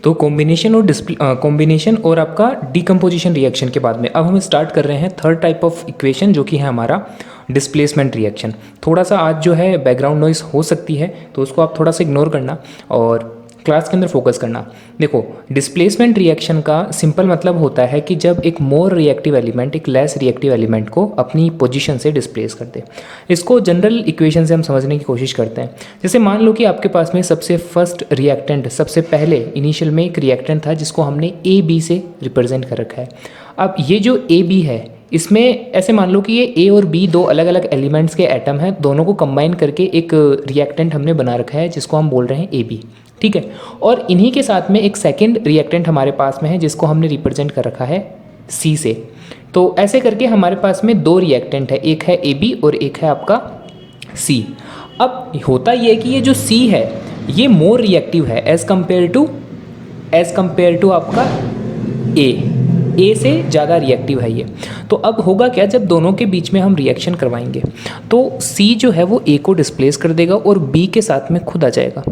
तो कॉम्बिनेशन और आपका डिकम्पोजिशन रिएक्शन के बाद में अब हम स्टार्ट कर रहे हैं थर्ड टाइप ऑफ इक्वेशन, जो कि है हमारा डिस्प्लेसमेंट रिएक्शन। थोड़ा सा आज जो है बैकग्राउंड नॉइस हो सकती है, तो उसको आप थोड़ा सा इग्नोर करना और क्लास के अंदर फोकस करना। देखो, डिस्प्लेसमेंट रिएक्शन का सिंपल मतलब होता है कि जब एक मोर रिएक्टिव एलिमेंट एक लेस रिएक्टिव एलिमेंट को अपनी पोजीशन से डिस्प्लेस कर दे। इसको जनरल इक्वेशन से हम समझने की कोशिश करते हैं। जैसे मान लो कि आपके पास में सबसे फर्स्ट रिएक्टेंट, सबसे पहले इनिशियल में एक रिएक्टेंट था जिसको हमने ए बी से रिप्रेजेंट कर रखा है। अब ये जो ए बी है, इसमें ऐसे मान लो कि ये ए और बी दो अलग अलग एलिमेंट्स के एटम हैं, दोनों को कंबाइन करके एक रिएक्टेंट हमने बना रखा है जिसको हम बोल रहे हैं ए बी। ठीक है, और इन्हीं के साथ में एक सेकंड रिएक्टेंट हमारे पास में है जिसको हमने रिप्रेजेंट कर रखा है सी से। तो ऐसे करके हमारे पास में दो रिएक्टेंट है, एक है ए बी और एक है आपका सी। अब होता ये है कि ये जो सी है ये मोर रिएक्टिव है एज कंपेयर टू आपका ए से ज़्यादा रिएक्टिव है ये। तो अब होगा क्या, जब दोनों के बीच में हम रिएक्शन करवाएंगे तो सी जो है वो ए को डिस्प्लेस कर देगा और बी के साथ में खुद आ जाएगा,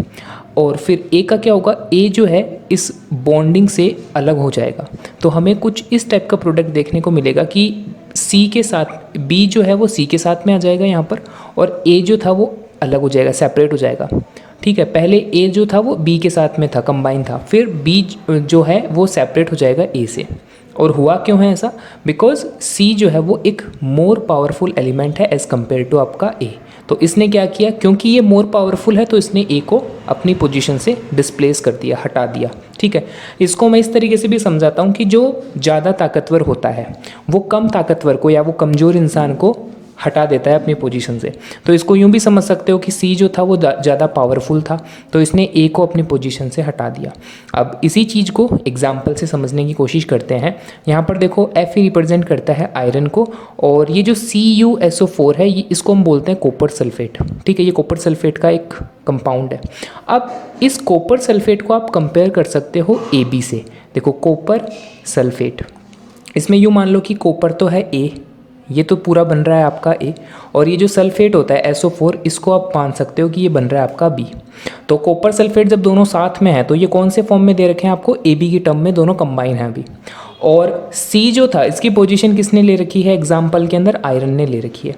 और फिर ए का क्या होगा, ए जो है इस बॉन्डिंग से अलग हो जाएगा। तो हमें कुछ इस टाइप का प्रोडक्ट देखने को मिलेगा कि सी के साथ बी जो है वो सी के साथ में आ जाएगा यहाँ पर, और ए जो था वो अलग हो जाएगा, सेपरेट हो जाएगा। ठीक है, पहले ए जो था वो बी के साथ में था, कंबाइन था, फिर बी जो है वो सेपरेट हो जाएगा ए से। और हुआ क्यों है ऐसा, बिकॉज सी जो है वो एक मोर पावरफुल एलिमेंट है एज़ कम्पेयर टू आपका ए। तो इसने क्या किया, क्योंकि ये मोर पावरफुल है तो इसने ए को अपनी पोजीशन से डिस्प्लेस कर दिया, हटा दिया। ठीक है, इसको मैं इस तरीके से भी समझाता हूँ कि जो ज़्यादा ताकतवर होता है वो कम ताकतवर को या वो कमज़ोर इंसान को हटा देता है अपनी पोजीशन से। तो इसको यूँ भी समझ सकते हो कि सी जो था वो ज़्यादा पावरफुल था तो इसने ए को अपनी पोजीशन से हटा दिया। अब इसी चीज़ को एग्जांपल से समझने की कोशिश करते हैं। यहाँ पर देखो एफ ही रिप्रेजेंट करता है आयरन को, और ये जो CuSO4 है ये इसको हम बोलते हैं कॉपर सल्फेट। ठीक है, ये कॉपर सल्फेट का एक कंपाउंड है। अब इस कॉपर सल्फेट को आप कंपेयर कर सकते हो AB से। देखो कॉपर सल्फेट, इसमें यूँ मान लो कि कॉपर तो है A, ये तो पूरा बन रहा है आपका ए, और ये जो सल्फेट होता है SO4 इसको आप मान सकते हो कि ये बन रहा है आपका बी। तो कॉपर सल्फेट जब दोनों साथ में है तो ये कौन से फॉर्म में दे रखे हैं आपको, AB की टर्म में, दोनों कंबाइन हैं अभी। और सी जो था इसकी पोजीशन किसने ले रखी है, एग्जाम्पल के अंदर आयरन ने ले रखी है।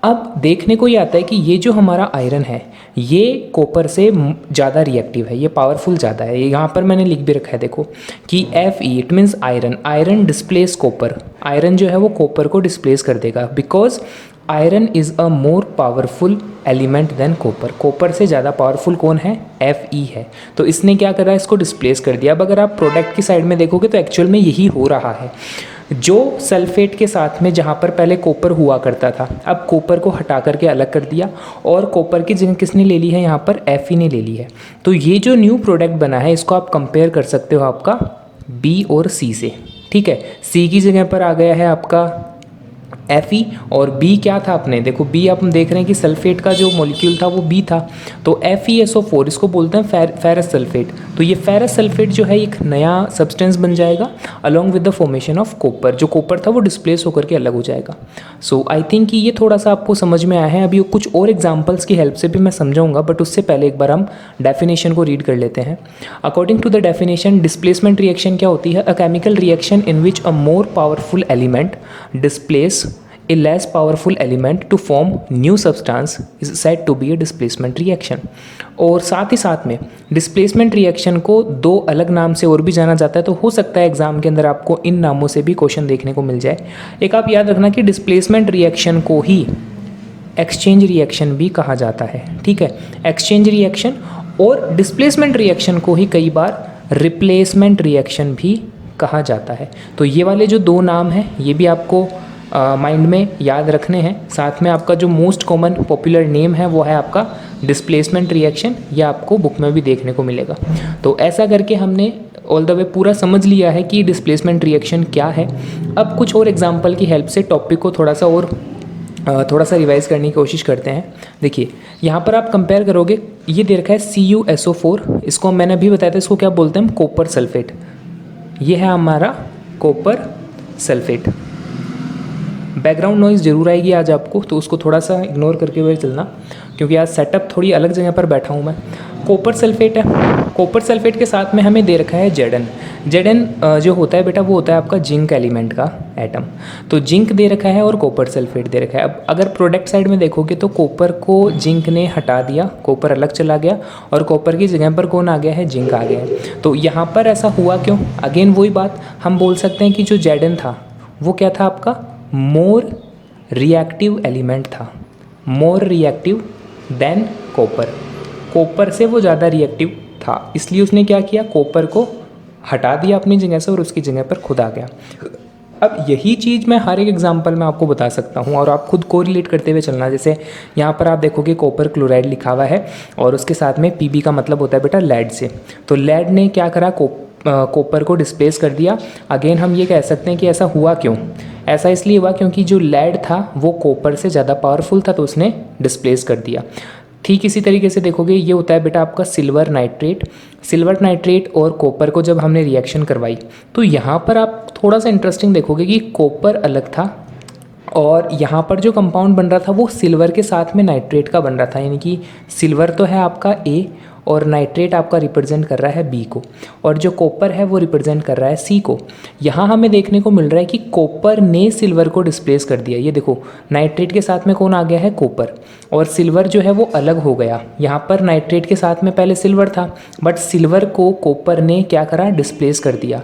अब देखने को ये आता है कि ये जो हमारा आयरन है ये कॉपर से ज़्यादा रिएक्टिव है, ये पावरफुल ज़्यादा है। यहाँ पर मैंने लिख भी रखा है देखो कि Fe it means iron displace copper. Iron जो है वो कॉपर को डिस्प्लेस कर देगा, because iron is a more powerful element than copper. Copper से ज़्यादा पावरफुल कौन है, Fe है। तो इसने क्या करा, इसको डिस्प्लेस कर दिया। अब अगर आप प्रोडक्ट की साइड में देखोगे तो एक्चुअल में यही हो रहा है। जो सल्फेट के साथ में जहाँ पर पहले कॉपर हुआ करता था, अब कॉपर को हटा करके अलग कर दिया, और कॉपर की जगह किसने ले ली है, यहाँ पर Fe ने ले ली है। तो ये जो न्यू प्रोडक्ट बना है इसको आप कंपेयर कर सकते हो आपका B और C से। ठीक है, C की जगह पर आ गया है आपका Fe, और B क्या था अपने, देखो B आप हम देख रहे हैं कि सल्फेट का जो मॉलिक्यूल था वो B था, तो FeSO4 इसको बोलते हैं फेरस सल्फेट। तो ये फेरस सल्फेट जो है एक नया सब्सटेंस बन जाएगा along with the formation of copper. जो कॉपर था वो डिस्प्लेस होकर के अलग हो जाएगा। सो आई थिंक कि ये थोड़ा सा आपको समझ में आया है। अभी कुछ और एग्जाम्पल्स की हेल्प से भी मैं समझाऊंगा, बट उससे पहले एक बार हम डेफिनेशन को रीड कर लेते हैं। According to the definition, displacement reaction क्या होती है, a chemical reaction in which a more powerful element displace a less powerful element to form new substance is said to be a displacement reaction। और साथ ही साथ में displacement reaction को दो अलग नाम से और भी जाना जाता है, तो हो सकता है एग्जाम के अंदर आपको इन नामों से भी क्वेश्चन देखने को मिल जाए। एक आप याद रखना कि डिस्प्लेसमेंट रिएक्शन को ही एक्सचेंज रिएक्शन भी कहा जाता है। ठीक है, एक्सचेंज रिएक्शन, और डिस्प्लेसमेंट रिएक्शन को ही कई बार रिप्लेसमेंट रिएक्शन भी कहा जाता है। तो ये वाले जो दो नाम हैं ये भी आपको माइंड में याद रखने हैं। साथ में आपका जो मोस्ट कॉमन पॉपुलर नेम है वो है आपका डिस्प्लेसमेंट रिएक्शन, या आपको बुक में भी देखने को मिलेगा। तो ऐसा करके हमने ऑल द वे पूरा समझ लिया है कि डिस्प्लेसमेंट रिएक्शन क्या है। अब कुछ और एग्जांपल की हेल्प से टॉपिक को थोड़ा सा रिवाइज करने की कोशिश करते हैं। देखिए यहाँ पर आप कंपेयर करोगे, ये दे रखा है CuSO4, इसको मैंने अभी बताया था, इसको क्या बोलते हैं हम, कॉपर सल्फेट। ये है हमारा कॉपर सल्फेट। बैकग्राउंड नॉइज़ जरूर आएगी आज आपको, तो उसको थोड़ा सा इग्नोर करके हुए चलना। क्योंकि आज सेटअप थोड़ी अलग जगह पर बैठा हूँ मैं। कॉपर सल्फेट है, कॉपर सल्फेट के साथ में हमें दे रखा है जेडन। जेडन जो होता है बेटा वो होता है आपका जिंक एलिमेंट का एटम। तो जिंक दे रखा है और कॉपर सल्फेट दे रखा है। अब अगर प्रोडक्ट साइड में देखोगे तो कॉपर को जिंक ने हटा दिया, कॉपर अलग चला गया और कॉपर की जगह पर कौन आ गया है, जिंक आ गया है। तो यहाँ पर ऐसा हुआ क्यों? अगेन वही बात, हम बोल सकते हैं कि जो जेडन था वो क्या था आपका, मोर रिएक्टिव एलिमेंट था, more reactive than copper. Copper से वो ज़्यादा रिएक्टिव था, इसलिए उसने क्या किया, कॉपर को हटा दिया अपनी जगह से और उसकी जगह पर खुद आ गया। अब यही चीज़ मैं हर एक एग्जांपल में आपको बता सकता हूँ और आप खुद को रिलेट करते हुए चलना। जैसे यहाँ पर आप देखोगे कॉपर क्लोराइड लिखा हुआ है और उसके साथ में पीबी का मतलब होता है बेटा लेड से। तो लेड ने क्या करा, कॉपर को डिस्प्लेस कर दिया। अगेन हम ये कह सकते हैं कि ऐसा हुआ क्यों, ऐसा इसलिए हुआ क्योंकि जो लेड था वो कॉपर से ज़्यादा पावरफुल था तो उसने डिस्प्लेस कर दिया। ठीक इसी तरीके से देखोगे ये होता है बेटा आपका सिल्वर नाइट्रेट। सिल्वर नाइट्रेट और कॉपर को जब हमने रिएक्शन करवाई तो यहाँ पर आप थोड़ा सा इंटरेस्टिंग देखोगे कि कॉपर अलग था और यहाँ पर जो कंपाउंड बन रहा था वो सिल्वर के साथ में नाइट्रेट का बन रहा था। यानी कि सिल्वर तो है आपका ए और नाइट्रेट आपका रिप्रेजेंट कर रहा है बी को और जो कॉपर है वो रिप्रेजेंट कर रहा है सी को। यहाँ हमें देखने को मिल रहा है कि कॉपर ने सिल्वर को डिस्प्लेस कर दिया। ये देखो नाइट्रेट के साथ में कौन आ गया है, कॉपर, और सिल्वर जो है वो अलग हो गया। यहाँ पर नाइट्रेट के साथ में पहले सिल्वर था बट सिल्वर को कॉपर ने क्या करा, डिस्प्लेस कर दिया।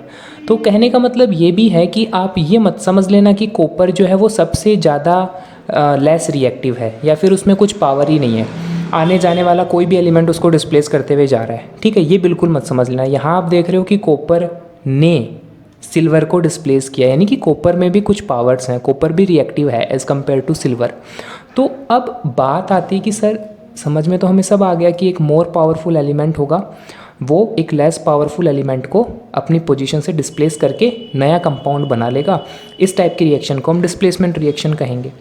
तो कहने का मतलब ये भी है कि आप ये मत समझ लेना कि कॉपर जो है वो सबसे ज़्यादा लेस रिएक्टिव है या फिर उसमें कुछ पावर ही नहीं है, आने जाने वाला कोई भी एलिमेंट उसको डिस्प्लेस करते हुए जा रहा है। ठीक है, ये बिल्कुल मत समझ लेना। यहाँ आप देख रहे हो कि कॉपर ने सिल्वर को डिस्प्लेस किया, यानी कि कॉपर में भी कुछ पावर्स हैं, कॉपर भी रिएक्टिव है एज़ कम्पेयर टू सिल्वर। तो अब बात आती है कि सर समझ में तो हमें सब आ गया कि एक मोर पावरफुल एलिमेंट होगा वो एक लेस पावरफुल एलिमेंट को अपनी पोजीशन से डिस्प्लेस करके नया कंपाउंड बना लेगा। इस टाइप की रिएक्शन को हम डिस्प्लेसमेंट रिएक्शन कहेंगे।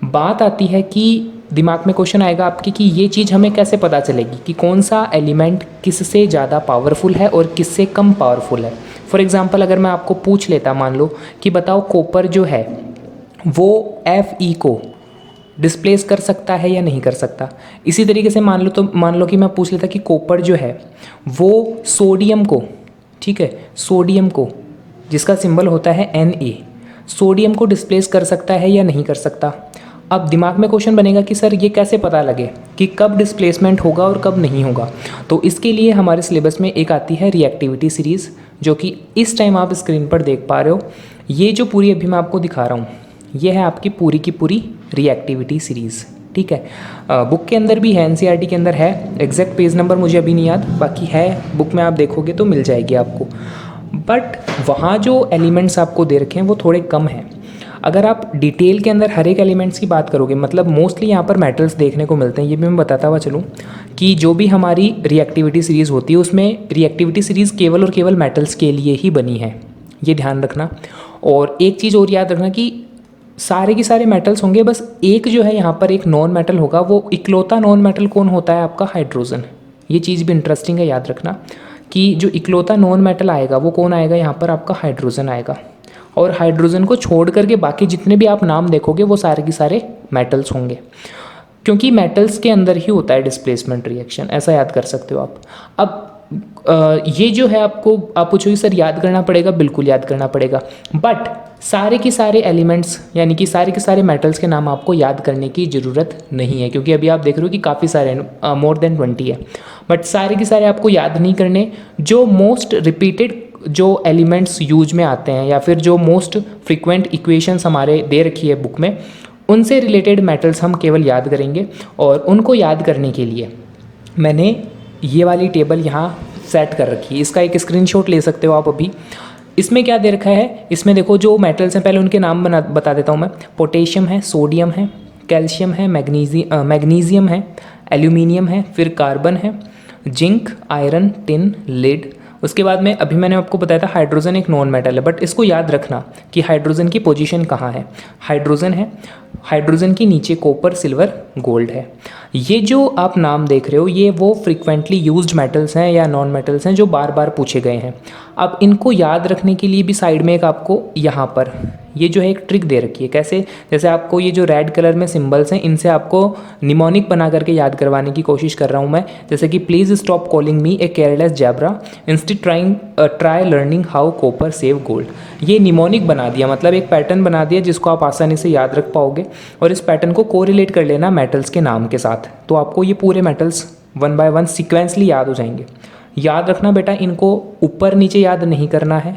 बात आती है कि दिमाग में क्वेश्चन आएगा आपके कि ये चीज़ हमें कैसे पता चलेगी कि कौन सा एलिमेंट किससे ज़्यादा पावरफुल है और किससे कम पावरफुल है। फॉर एग्जांपल अगर मैं आपको पूछ लेता, मान लो कि बताओ कॉपर जो है वो Fe को डिस्प्लेस कर सकता है या नहीं कर सकता। इसी तरीके से मान लो कि मैं पूछ लेता कि कॉपर जो है वो सोडियम को, ठीक है, सोडियम को जिसका सिंबल होता है Na, सोडियम को डिस्प्लेस कर सकता है या नहीं कर सकता। अब दिमाग में क्वेश्चन बनेगा कि सर ये कैसे पता लगे कि कब डिस्प्लेसमेंट होगा और कब नहीं होगा। तो इसके लिए हमारे सिलेबस में एक आती है रिएक्टिविटी सीरीज़, जो कि इस टाइम आप स्क्रीन पर देख पा रहे हो। ये जो पूरी अभी मैं आपको दिखा रहा हूँ ये है आपकी पूरी की पूरी रिएक्टिविटी सीरीज़। ठीक है, बुक के अंदर भी है, NCERT के अंदर है। एग्जैक्ट पेज नंबर मुझे अभी नहीं याद, बाकी है बुक में, आप देखोगे तो मिल जाएगी आपको। बट वहाँ जो एलिमेंट्स आपको दे रखे हैं वो थोड़े कम हैं। अगर आप डिटेल के अंदर हर एक एलिमेंट्स की बात करोगे, मतलब मोस्टली यहाँ पर मेटल्स देखने को मिलते हैं, ये भी मैं बताता हुआ चलूँ कि जो भी हमारी रिएक्टिविटी सीरीज़ होती है उसमें रिएक्टिविटी सीरीज़ केवल और केवल मेटल्स के लिए ही बनी है, ये ध्यान रखना। और एक चीज़ और याद रखना कि सारे के सारे मेटल्स होंगे, बस एक जो है यहाँ पर एक नॉन मेटल होगा। वो इकलौता नॉन मेटल कौन होता है आपका, हाइड्रोजन। ये चीज़ भी इंटरेस्टिंग है, याद रखना कि जो इकलौता नॉन मेटल आएगा वो कौन आएगा, यहाँ पर आपका हाइड्रोजन आएगा। और हाइड्रोजन को छोड़ करके बाकी जितने भी आप नाम देखोगे वो सारे के सारे मेटल्स होंगे, क्योंकि मेटल्स के अंदर ही होता है डिस्प्लेसमेंट रिएक्शन, ऐसा याद कर सकते हो आप। अब ये जो है आपको, आप पूछोगे सर याद करना पड़ेगा, बिल्कुल याद करना पड़ेगा, बट सारे के सारे एलिमेंट्स यानी कि सारे के सारे मेटल्स के नाम आपको याद करने की ज़रूरत नहीं है, क्योंकि अभी आप देख रहे हो कि काफ़ी सारे मोर देन 20 है। बट सारे के सारे आपको याद नहीं करने, जो मोस्ट रिपीटेड जो एलिमेंट्स यूज में आते हैं या फिर जो मोस्ट फ्रीक्वेंट इक्वेशंस हमारे दे रखी है बुक में, उनसे रिलेटेड मेटल्स हम केवल याद करेंगे। और उनको याद करने के लिए मैंने ये वाली टेबल यहाँ सेट कर रखी है, इसका एक स्क्रीनशॉट ले सकते हो आप अभी। इसमें क्या दे रखा है, इसमें देखो जो मेटल्स हैं, पहले उनके नाम बता देता हूँ मैं। पोटेशियम है, सोडियम है, कैल्शियम है, मैग्नीशियम है, एल्यूमिनियम है, फिर कार्बन है, जिंक, आयरन, टिन, लेड। उसके बाद में अभी मैंने आपको बताया था हाइड्रोजन एक नॉन मेटल है, बट इसको याद रखना कि हाइड्रोजन की पोजीशन कहाँ है। हाइड्रोजन है, हाइड्रोजन के नीचे कॉपर, सिल्वर, गोल्ड है। ये जो आप नाम देख रहे हो ये वो फ्रीक्वेंटली यूज्ड मेटल्स हैं या नॉन मेटल्स हैं जो बार बार पूछे गए हैं। अब इनको याद रखने के लिए भी साइड में एक आपको यहाँ पर ये जो है एक ट्रिक दे रखी है। कैसे? जैसे आपको ये जो रेड कलर में सिंबल्स हैं इनसे आपको निमोनिक बना करके याद करवाने की कोशिश कर रहा हूँ मैं। जैसे कि please stop calling me a careless zebra, instead try learning how copper save gold. ये निमोनिक बना दिया, मतलब एक पैटर्न बना दिया जिसको आप आसानी से याद रख पाओगे। और इस पैटर्न को कोरिलेट कर लेना मेटल्स के नाम के साथ, तो आपको ये पूरे metals one by one sequentially याद हो जाएंगे। याद रखना बेटा, इनको ऊपर नीचे याद नहीं करना है।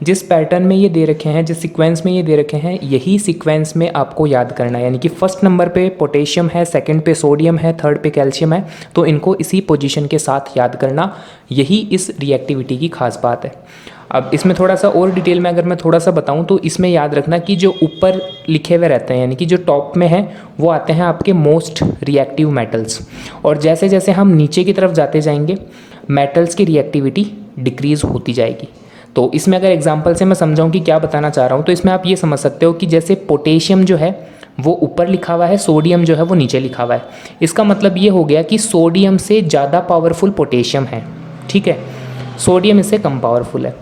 जिस पैटर्न में ये दे रखे हैं, जिस सीक्वेंस में ये दे रखे हैं, यही सीक्वेंस में आपको याद करना है। यानी कि फर्स्ट नंबर पे पोटेशियम है, सेकंड पे सोडियम है, थर्ड पे कैल्शियम है, तो इनको इसी पोजीशन के साथ याद करना, यही इस रिएक्टिविटी की खास बात है। अब इसमें थोड़ा सा और डिटेल में अगर मैं थोड़ा सा बताऊं तो इसमें याद रखना कि जो ऊपर लिखे हुए रहते हैं, यानी कि जो टॉप में है, वो आते हैं आपके मोस्ट रिएक्टिव मेटल्स। और जैसे जैसे हम नीचे की तरफ जाते जाएंगे मेटल्स की रिएक्टिविटी डिक्रीज़ होती जाएगी। तो इसमें अगर एग्जांपल से मैं समझाऊं कि क्या बताना चाह रहा हूं, तो इसमें आप ये समझ सकते हो कि जैसे पोटेशियम जो है वो ऊपर लिखा हुआ है, सोडियम जो है वो नीचे लिखा हुआ है। इसका मतलब ये हो गया कि सोडियम से ज़्यादा पावरफुल पोटेशियम है, ठीक है, सोडियम इससे कम पावरफुल है।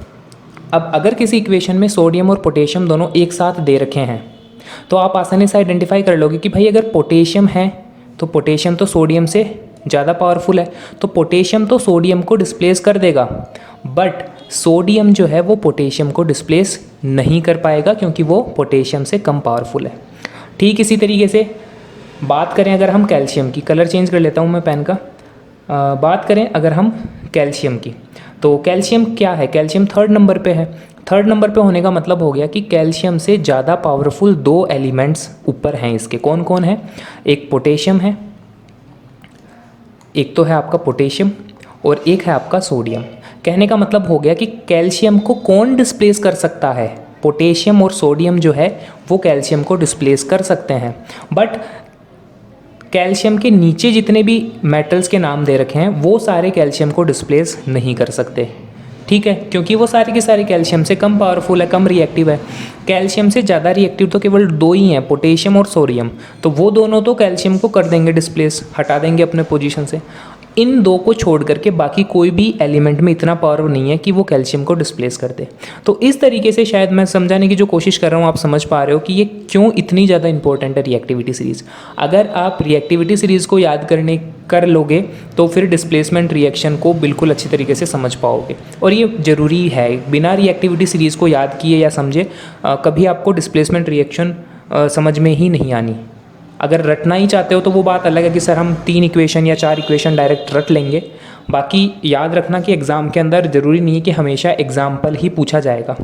अब अगर किसी इक्वेशन में सोडियम और पोटेशियम दोनों एक साथ दे रखे हैं तो आप आसानी से आइडेंटिफाई कर लोगे कि भाई अगर पोटेशियम है तो पोटेशियम तो सोडियम से ज़्यादा पावरफुल है, तो पोटेशियम तो सोडियम को डिस्प्लेस कर देगा, बट सोडियम जो है वो पोटेशियम को डिस्प्लेस नहीं कर पाएगा क्योंकि वो पोटेशियम से कम पावरफुल है। ठीक इसी तरीके से बात करें अगर हम कैल्शियम की, कलर चेंज कर लेता हूँ मैं पेन का, बात करें अगर हम कैल्शियम की, तो कैल्शियम क्या है? कैल्शियम थर्ड नंबर पे है। थर्ड नंबर पे होने का मतलब हो गया कि कैल्शियम से ज़्यादा पावरफुल दो एलिमेंट्स ऊपर हैं इसके। कौन कौन है? एक पोटेशियम है, एक तो है आपका पोटेशियम और एक है आपका सोडियम। कहने का मतलब हो गया कि कैल्शियम को कौन डिस्प्लेस कर सकता है? पोटेशियम और सोडियम जो है वो कैल्शियम को डिस्प्लेस कर सकते हैं, बट कैल्शियम के नीचे जितने भी मेटल्स के नाम दे रखे हैं वो सारे कैल्शियम को डिस्प्लेस नहीं कर सकते, ठीक है, क्योंकि वो सारे के सारे कैल्शियम से कम पावरफुल है, कम रिएक्टिव है। कैल्शियम से ज़्यादा रिएक्टिव तो केवल दो ही हैं, पोटेशियम और सोडियम, तो वो दोनों तो कैल्शियम को कर देंगे डिस्प्लेस, हटा देंगे अपने पोजीशन से। इन दो को छोड़ करके बाकी कोई भी एलिमेंट में इतना पावर नहीं है कि वो कैल्शियम को डिस्प्लेस कर दे। तो इस तरीके से शायद मैं समझाने की जो कोशिश कर रहा हूँ आप समझ पा रहे हो कि ये क्यों इतनी ज़्यादा इंपॉर्टेंट है रिएक्टिविटी सीरीज़। अगर आप रिएक्टिविटी सीरीज़ को याद कर लोगे तो फिर डिस्प्लेसमेंट रिएक्शन को बिल्कुल अच्छी तरीके से समझ पाओगे, और ये ज़रूरी है। बिना रिएक्टिविटी सीरीज़ को याद किए या समझे कभी आपको डिस्प्लेसमेंट रिएक्शन समझ में ही नहीं आनी। अगर रटना ही चाहते हो तो वो बात अलग है कि सर हम 3 इक्वेशन या 4 इक्वेशन डायरेक्ट रट लेंगे। बाकी याद रखना कि एग्ज़ाम के अंदर ज़रूरी नहीं है कि हमेशा एग्जाम्पल ही पूछा जाएगा।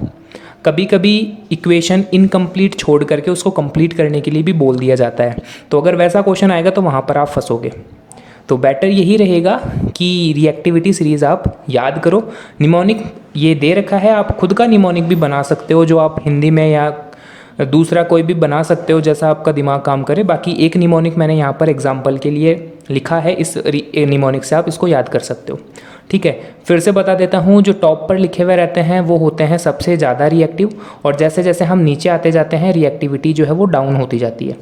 कभी कभी इक्वेशन इनकम्प्लीट छोड़ करके उसको कंप्लीट करने के लिए भी बोल दिया जाता है, तो अगर वैसा क्वेश्चन आएगा तो वहाँ पर आप फंसोगे। तो बेटर यही रहेगा कि रिएक्टिविटी सीरीज़ आप याद करो। निमोनिक ये दे रखा है, आप खुद का निमोनिक भी बना सकते हो जो आप हिंदी में या दूसरा कोई भी बना सकते हो जैसा आपका दिमाग काम करे। बाकी एक निमोनिक मैंने यहाँ पर एग्जाम्पल के लिए लिखा है, इस निमोनिक से आप इसको याद कर सकते हो, ठीक है। फिर से बता देता हूँ, जो टॉप पर लिखे हुए रहते हैं वो होते हैं सबसे ज़्यादा रिएक्टिव, और जैसे जैसे हम नीचे आते जाते हैं रिएक्टिविटी जो है वो डाउन होती जाती है।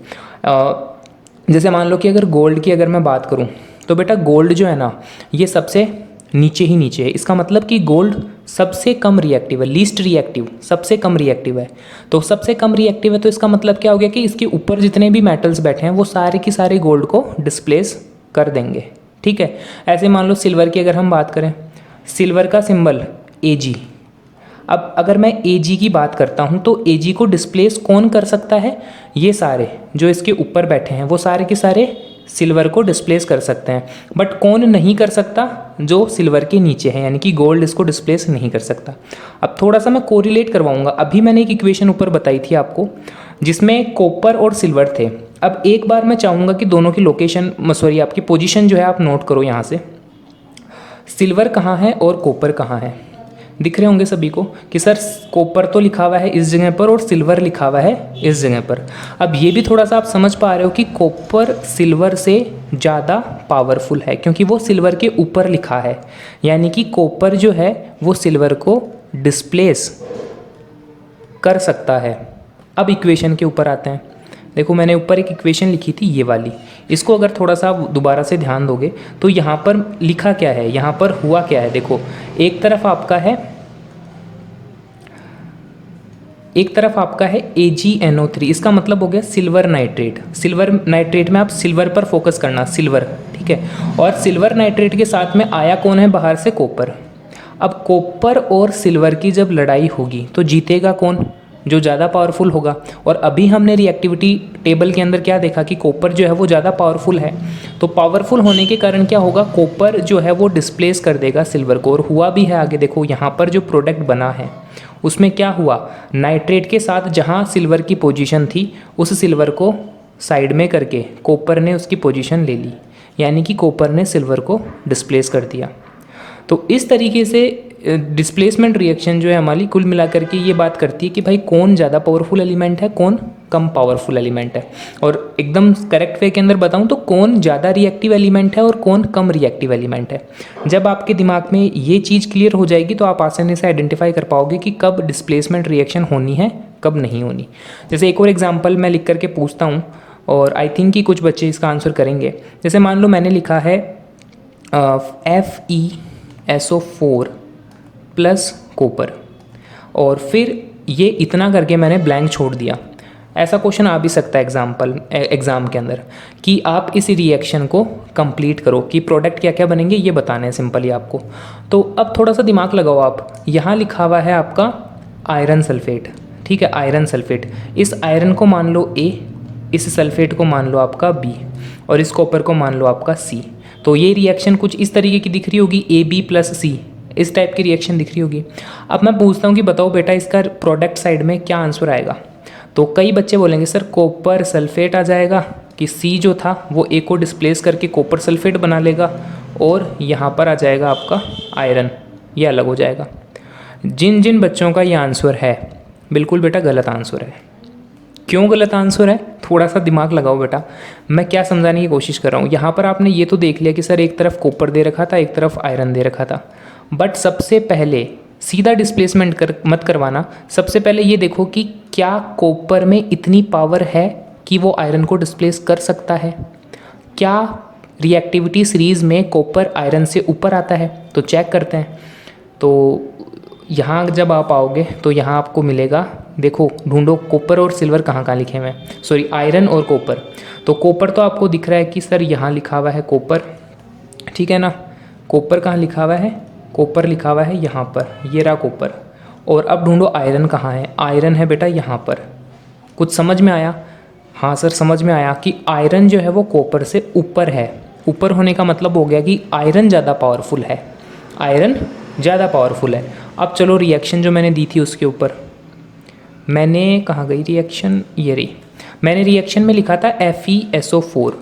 जैसे मान लो कि अगर गोल्ड की अगर मैं बात करूँ तो बेटा गोल्ड जो है ना ये सबसे नीचे ही नीचे है। इसका मतलब कि गोल्ड सबसे कम रिएक्टिव है, लीस्ट रिएक्टिव, सबसे कम रिएक्टिव है। तो सबसे कम रिएक्टिव है तो इसका मतलब क्या हो गया कि इसके ऊपर जितने भी मेटल्स बैठे हैं वो सारे की सारे गोल्ड को डिस्प्लेस कर देंगे, ठीक है। ऐसे मान लो सिल्वर की अगर हम बात करें, सिल्वर का सिंबल Ag। अब अगर मैं Ag की बात करता हूँ तो Ag को डिस्प्लेस कौन कर सकता है? ये सारे जो इसके ऊपर बैठे हैं वो सारे के सारे सिल्वर को डिस्प्लेस कर सकते हैं, बट कौन नहीं कर सकता? जो सिल्वर के नीचे है, यानी कि गोल्ड इसको डिस्प्लेस नहीं कर सकता। अब थोड़ा सा मैं कोरिलेट करवाऊंगा। अभी मैंने एक इक्वेशन ऊपर बताई थी आपको जिसमें कॉपर और सिल्वर थे। अब एक बार मैं चाहूँगा कि दोनों की लोकेशन, सॉरी आपकी पोजीशन जो है आप नोट करो यहाँ से। सिल्वर कहाँ है और कॉपर कहाँ है? दिख रहे होंगे सभी को कि सर कॉपर तो लिखा हुआ है इस जगह पर और सिल्वर लिखा हुआ है इस जगह पर। अब ये भी थोड़ा सा आप समझ पा रहे हो कि कॉपर सिल्वर से ज़्यादा पावरफुल है क्योंकि वो सिल्वर के ऊपर लिखा है, यानी कि कॉपर जो है वो सिल्वर को डिस्प्लेस कर सकता है। अब इक्वेशन के ऊपर आते हैं। देखो मैंने ऊपर एक इक्वेशन लिखी थी ये वाली, इसको अगर थोड़ा सा दोबारा से ध्यान दोगे तो यहाँ पर लिखा क्या है, यहाँ पर हुआ क्या है। देखो एक तरफ आपका है एक तरफ आपका है AgNO3, इसका मतलब हो गया सिल्वर नाइट्रेट। सिल्वर नाइट्रेट में आप सिल्वर पर फोकस करना, सिल्वर, ठीक है। और सिल्वर नाइट्रेट के साथ में आया कौन है बाहर से, कॉपर। अब कॉपर और सिल्वर की जब लड़ाई होगी तो जीतेगा कौन, जो ज़्यादा पावरफुल होगा। और अभी हमने रिएक्टिविटी टेबल के अंदर क्या देखा कि कॉपर जो है वो ज़्यादा पावरफुल है। तो पावरफुल होने के कारण क्या होगा, कॉपर जो है वो डिस्प्लेस कर देगा सिल्वर को। और हुआ भी है, आगे देखो यहाँ पर जो प्रोडक्ट बना है उसमें क्या हुआ, नाइट्रेट के साथ जहाँ सिल्वर की पोजीशन थी उस सिल्वर को साइड में करके कॉपर ने उसकी पोजीशन ले ली, यानी कि कॉपर ने सिल्वर को डिस्प्लेस कर दिया। तो इस तरीके से डिस्प्लेसमेंट रिएक्शन जो है हमारी कुल मिलाकर के ये बात करती है कि भाई कौन ज़्यादा पावरफुल एलिमेंट है, कौन कम पावरफुल एलिमेंट है। और एकदम करेक्ट वे के अंदर बताऊं तो कौन ज़्यादा रिएक्टिव एलिमेंट है और कौन कम रिएक्टिव एलिमेंट है। जब आपके दिमाग में ये चीज़ क्लियर हो जाएगी तो आप आसानी से आइडेंटिफाई कर पाओगे कि कब डिस्प्लेसमेंट रिएक्शन होनी है, कब नहीं होनी। जैसे एक और एग्जाम्पल मैं लिख करके पूछता हूँ और आई थिंक कि कुछ बच्चे इसका आंसर करेंगे। जैसे मान लो मैंने लिखा है FeSO4 प्लस कॉपर, और फिर ये इतना करके मैंने ब्लैंक छोड़ दिया। ऐसा क्वेश्चन आ भी सकता है एग्ज़ाम के अंदर कि आप इस रिएक्शन को कंप्लीट करो कि प्रोडक्ट क्या क्या बनेंगे, ये बताने हैं सिंपली आपको। तो अब थोड़ा सा दिमाग लगाओ आप, यहाँ लिखा हुआ है आपका आयरन सल्फेट, ठीक है, आयरन सल्फेट। इस आयरन को मान लो A, इस सल्फेट को मान लो आपका B, और इस कॉपर को मान लो आपका C। तो ये रिएक्शन कुछ इस तरीके की दिख रही होगी, AB प्लस C, इस टाइप की रिएक्शन दिख रही होगी। अब मैं पूछता हूँ कि बताओ बेटा इसका प्रोडक्ट साइड में क्या आंसर आएगा। तो कई बच्चे बोलेंगे सर कॉपर सल्फेट आ जाएगा कि C जो था वो A को डिस्प्लेस करके कॉपर सल्फेट बना लेगा, और यहाँ पर आ जाएगा आपका आयरन, ये अलग हो जाएगा। जिन जिन बच्चों का ये आंसर है, बिल्कुल बेटा गलत आंसर है। क्यों गलत आंसर है, थोड़ा सा दिमाग लगाओ बेटा। मैं क्या समझाने की कोशिश कर रहा हूँ, यहाँ पर आपने ये तो देख लिया कि सर एक तरफ कॉपर दे रखा था, एक तरफ आयरन दे रखा था, बट सबसे पहले सीधा डिस्प्लेसमेंट मत करवाना। सबसे पहले ये देखो कि क्या कॉपर में इतनी पावर है कि वो आयरन को डिस्प्लेस कर सकता है। क्या रिएक्टिविटी सीरीज़ में कॉपर आयरन से ऊपर आता है, तो चेक करते हैं। तो यहाँ जब आप आओगे तो यहाँ आपको मिलेगा, देखो ढूंढो कॉपर और सिल्वर कहाँ कहाँ लिखे हुए हैं, सॉरी आयरन और कॉपर। तो कॉपर तो आपको दिख रहा है कि सर यहाँ लिखा हुआ है कॉपर, ठीक है ना। कॉपर कहाँ लिखा हुआ है, कॉपर लिखा हुआ है यहाँ पर, ये रहा कॉपर। और अब ढूंढो आयरन कहाँ है, आयरन है बेटा यहाँ पर। कुछ समझ में आया? हाँ सर समझ में आया कि आयरन जो है वो कॉपर से ऊपर है। ऊपर होने का मतलब हो गया कि आयरन ज़्यादा पावरफुल है, आयरन ज़्यादा पावरफुल है। अब चलो रिएक्शन जो मैंने दी थी उसके ऊपर, मैंने कहाँ गई रिएक्शन, ये रही। मैंने रिएक्शन में लिखा था FeSO4।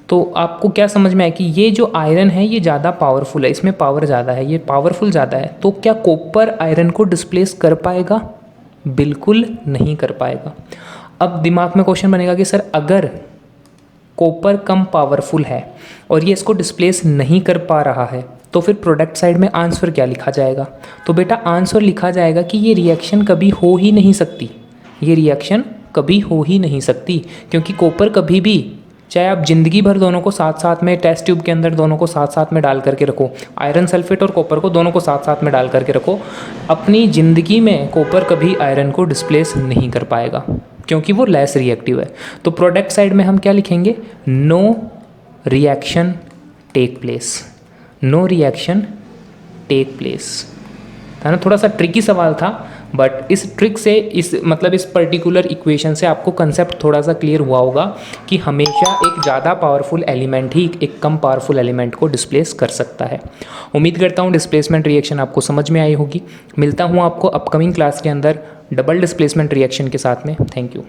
तो आपको क्या समझ में आया कि ये जो आयरन है ये ज़्यादा पावरफुल है, इसमें पावर ज़्यादा है, ये पावरफुल ज़्यादा है। तो क्या कॉपर आयरन को डिस्प्लेस कर पाएगा? बिल्कुल नहीं कर पाएगा। अब दिमाग में क्वेश्चन बनेगा कि सर अगर कॉपर कम पावरफुल है और ये इसको डिस्प्लेस नहीं कर पा रहा है तो फिर प्रोडक्ट साइड में आंसर क्या लिखा जाएगा? तो बेटा आंसर लिखा जाएगा कि ये रिएक्शन कभी हो ही नहीं सकती, ये रिएक्शन कभी हो ही नहीं सकती, क्योंकि कॉपर कभी भी, चाहे आप ज़िंदगी भर दोनों को साथ साथ में टेस्ट ट्यूब के अंदर दोनों को साथ साथ में डाल करके रखो, आयरन सल्फेट और कॉपर को दोनों को साथ साथ में डाल करके रखो, अपनी ज़िंदगी में कॉपर कभी आयरन को डिस्प्लेस नहीं कर पाएगा, क्योंकि वो लेस रिएक्टिव है। तो प्रोडक्ट साइड में हम क्या लिखेंगे? No reaction take place, no reaction take place. था ना, थोड़ा सा ट्रिकी सवाल था, बट इस ट्रिक से, इस मतलब इस पर्टिकुलर इक्वेशन से आपको कंसेप्ट थोड़ा सा क्लियर हुआ होगा कि हमेशा एक ज़्यादा पावरफुल एलिमेंट ही एक कम पावरफुल एलिमेंट को डिस्प्लेस कर सकता है। उम्मीद करता हूँ डिस्प्लेसमेंट रिएक्शन आपको समझ में आई होगी। मिलता हूँ आपको अपकमिंग क्लास के अंदर डबल डिस्प्लेसमेंट रिएक्शन के साथ में। Thank you.